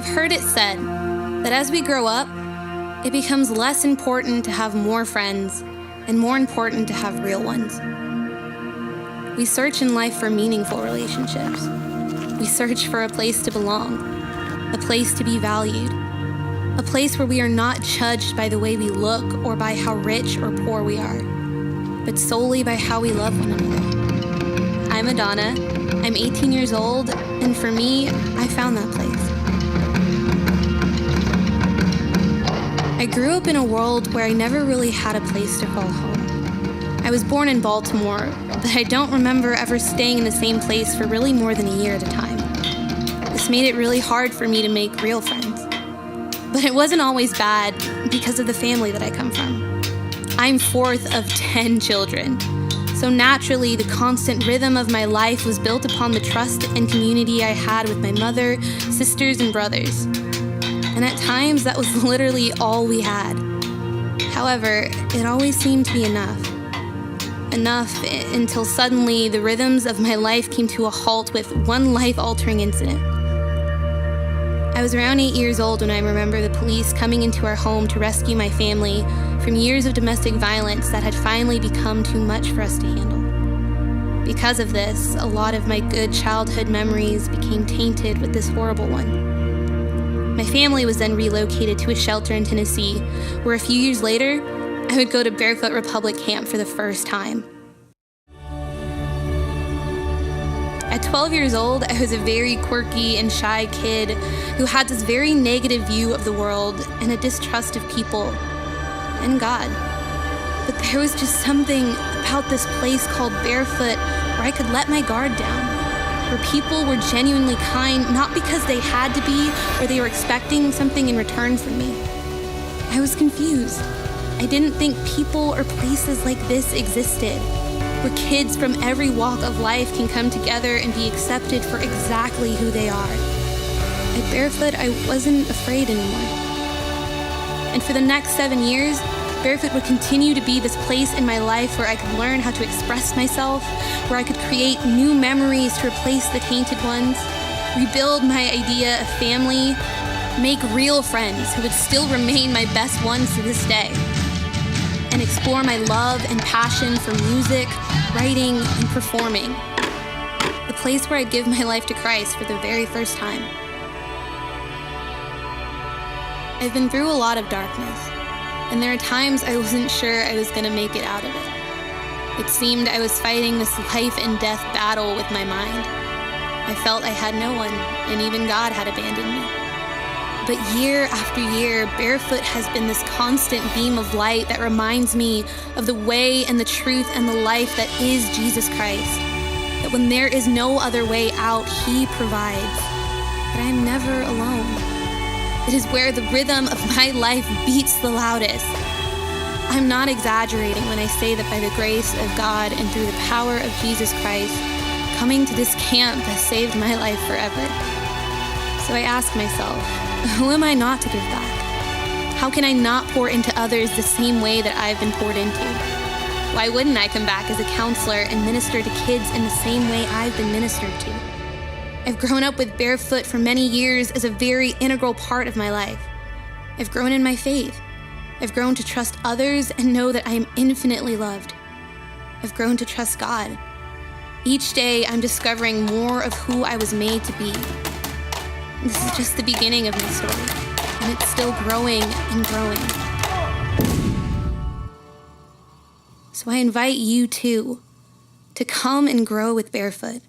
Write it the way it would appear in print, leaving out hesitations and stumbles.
heard it said that as we grow up, it becomes less important to have more friends and more important to have real ones. We search in life for meaningful relationships. We search for a place to belong, a place to be valued, a place where we are not judged by the way we look or by how rich or poor we are, but solely by how we love one another. I'm Adanna. I'm 18 years old, and for me, I found that place. I grew up in a world where I never really had a place to call home. I was born in Baltimore, but I don't remember ever staying in the same place for really more than a year at a time. This made it really hard for me to make real friends. But it wasn't always bad because of the family that I come from. I'm fourth of 10 children. So naturally, the constant rhythm of my life was built upon the trust and community I had with my mother, sisters, and brothers. And at times, that was literally all we had. However, it always seemed to be enough. Enough until suddenly the rhythms of my life came to a halt with one life-altering incident. I was around 8 years old when I remember the police coming into our home to rescue my family from years of domestic violence that had finally become too much for us to handle. Because of this, a lot of my good childhood memories became tainted with this horrible one. My family was then relocated to a shelter in Tennessee, where a few years later, I would go to Barefoot Republic Camp for the first time. At 12 years old, I was a very quirky and shy kid who had this very negative view of the world and a distrust of people and God. But there was just something about this place called Barefoot where I could let my guard down, where people were genuinely kind, not because they had to be or they were expecting something in return from me. I was confused. I didn't think people or places like this existed, where kids from every walk of life can come together and be accepted for exactly who they are. At Barefoot, I wasn't afraid anymore. And for the next 7 years, Barefoot would continue to be this place in my life where I could learn how to express myself, where I could create new memories to replace the tainted ones, rebuild my idea of family, make real friends who would still remain my best ones to this day, and explore my love and passion for music, writing, and performing. The place where I'd give my life to Christ for the very first time. I've been through a lot of darkness, and there are times I wasn't sure I was going to make it out of it. It seemed I was fighting this life and death battle with my mind. I felt I had no one, and even God had abandoned me. But year after year, Barefoot has been this constant beam of light that reminds me of the way and the truth and the life that is Jesus Christ. That when there is no other way out, He provides. That I am never alone. It is where the rhythm of my life beats the loudest. I'm not exaggerating when I say that by the grace of God and through the power of Jesus Christ, coming to this camp has saved my life forever. So I ask myself, who am I not to give back? How can I not pour into others the same way that I've been poured into? Why wouldn't I come back as a counselor and minister to kids in the same way I've been ministered to? I've grown up with Barefoot for many years as a very integral part of my life. I've grown in my faith. I've grown to trust others and know that I am infinitely loved. I've grown to trust God. Each day, I'm discovering more of who I was made to be. This is just the beginning of my story, and it's still growing and growing. So I invite you too to come and grow with Barefoot.